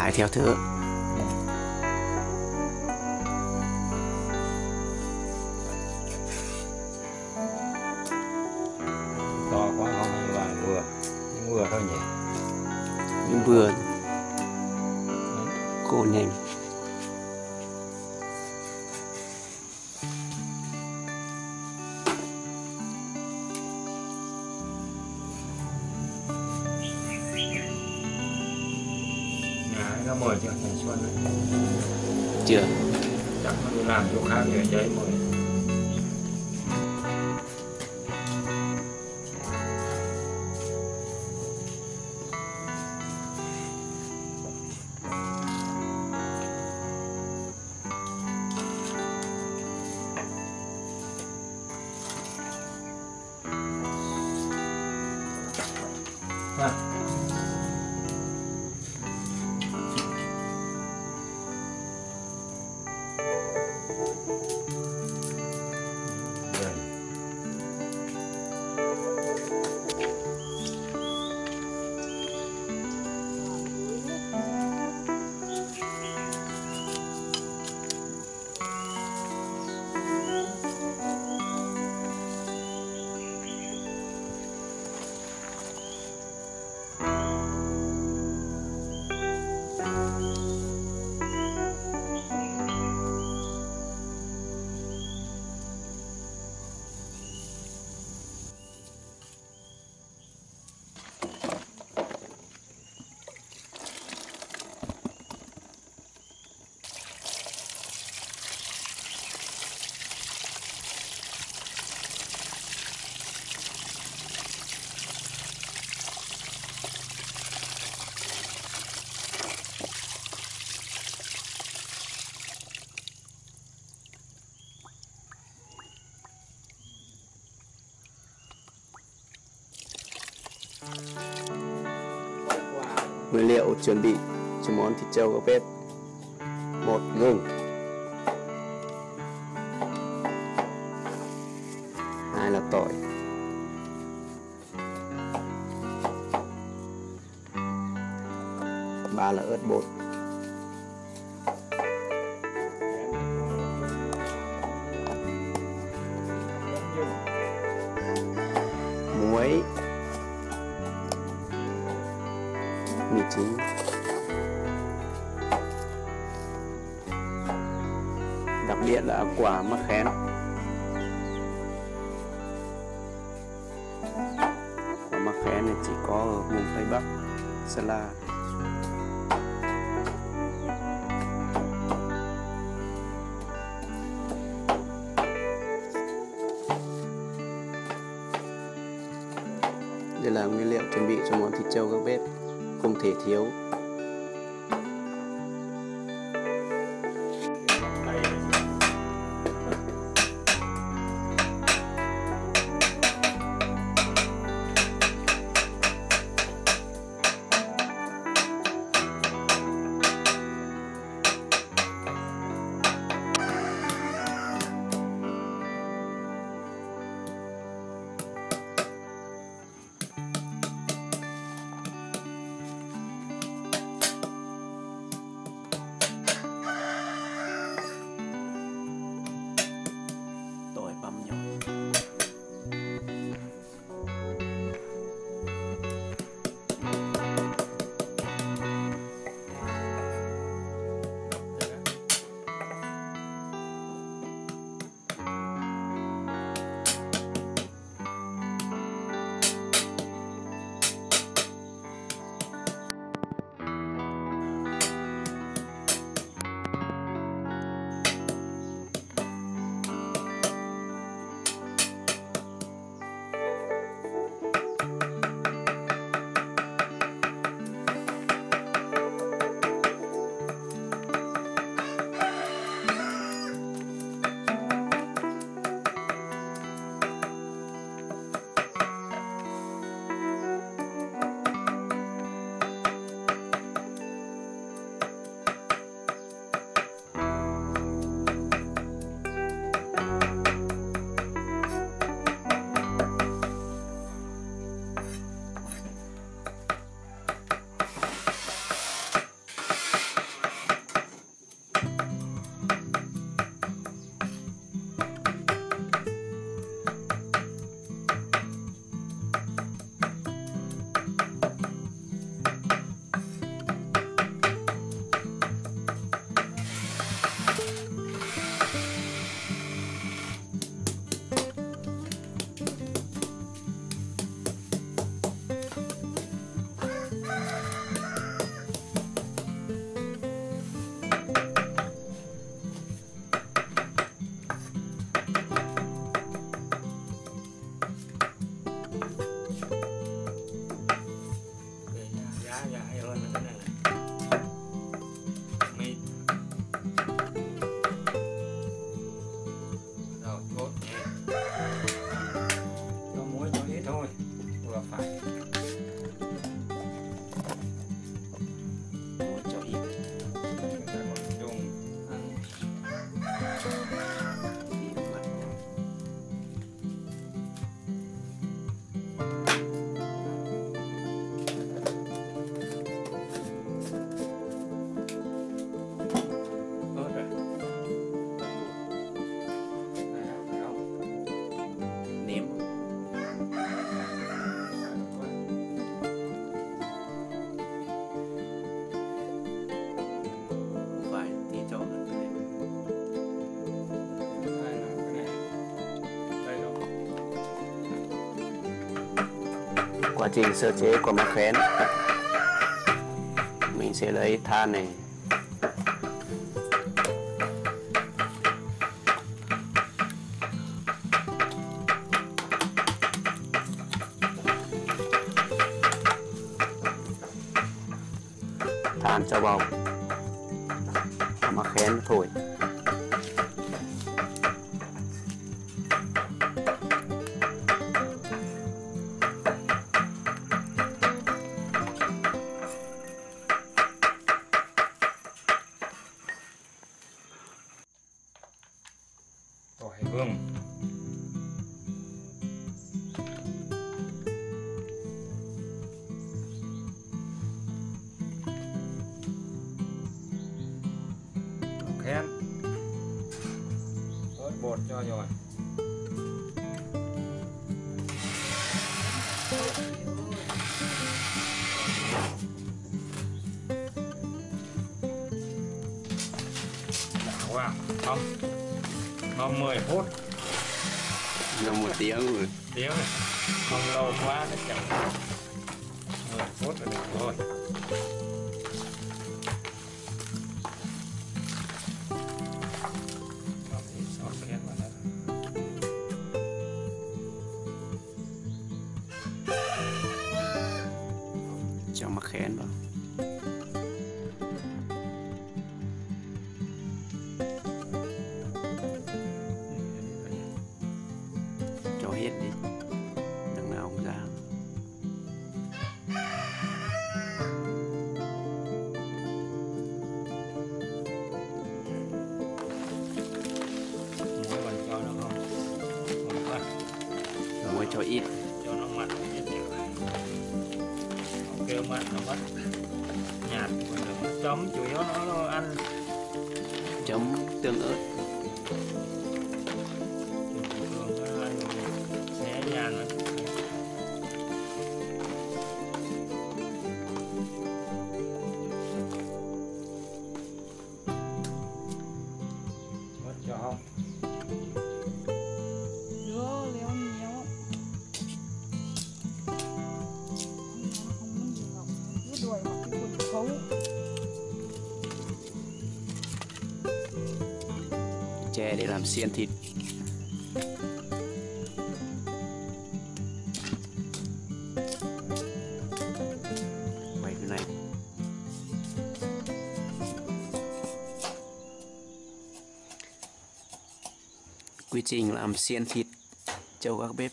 thái theo thửa. To quá không là vừa, nhưng vừa thôi nhỉ. Nhưng vừa khô nhanh. Nó mời cho thằng Xuân này. Chưa. Chắc nó đi làm chỗ khác ở đấy mời. Nguyên liệu chuẩn bị cho món thịt trâu gác bếp: 1. Gừng, 2 là tỏi, 3 là ớt bột, 4 muối, mì chính, đặc biệt là quả mắc khén. Quả mắc khén này chỉ có ở vùng Tây Bắc, Sơn La. Đây là nguyên liệu chuẩn bị cho món thịt trâu gác bếp, không thể thiếu. Quá trình sơ chế của mắc khén, mình sẽ lấy than này, than cho vào mắc khén thổi. Tỏi gừng, khen, ớt bột cho rồi. Đảo vào, không, ngâm 10 phút. Ngâm 1 tiếng rồi. Tiếng này, không lâu quá nó chẳng 10 phút là được rồi. Cho mắc khén vào. Cho hết đi, đằng nào cũng ra. Muối còn cho nó không? Không phải. Muối cho ít. Cho nó mặn ít nhiều. Kêu mặn nó mất nhạt, còn nó chấm chủ yếu nó ăn Chấm tương ớt. thường nó ăn nhẹ nhàng lắm. Mất cho không? Chè để làm xiên thịt. Quay cái này. Quy trình làm xiên thịt trâu gác bếp.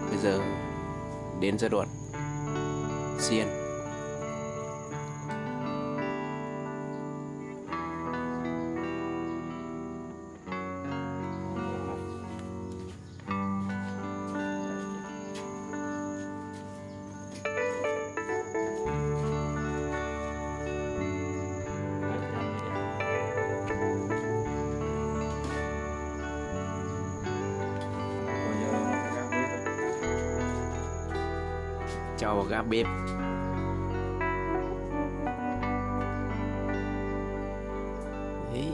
Bây giờ đến giai đoạn xiên. Cho vào gác bếp. Đấy.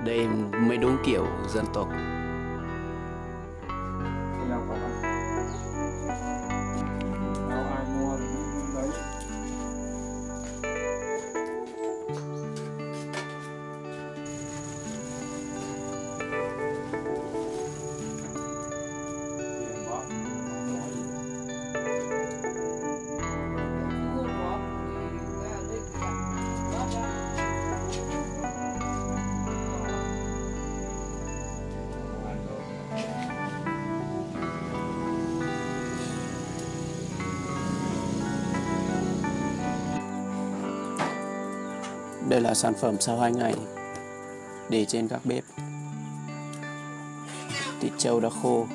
Đây mới đúng kiểu dân tộc. Đây là sản phẩm sau 2 ngày để trên các bếp. Thịt trâu đã khô.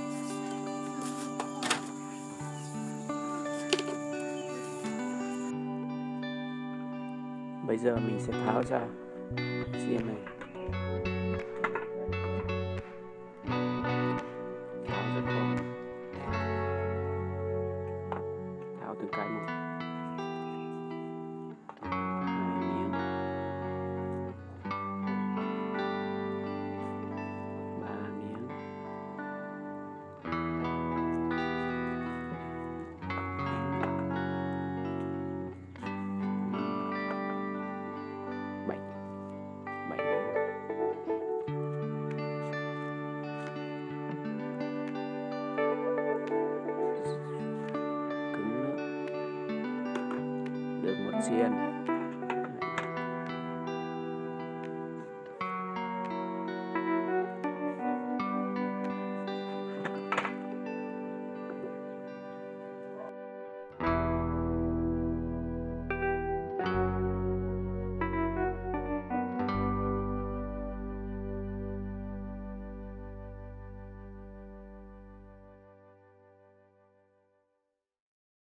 Bây giờ mình sẽ tháo ra xiên này. Tháo ra khỏi. Tháo từng cái một. xiên.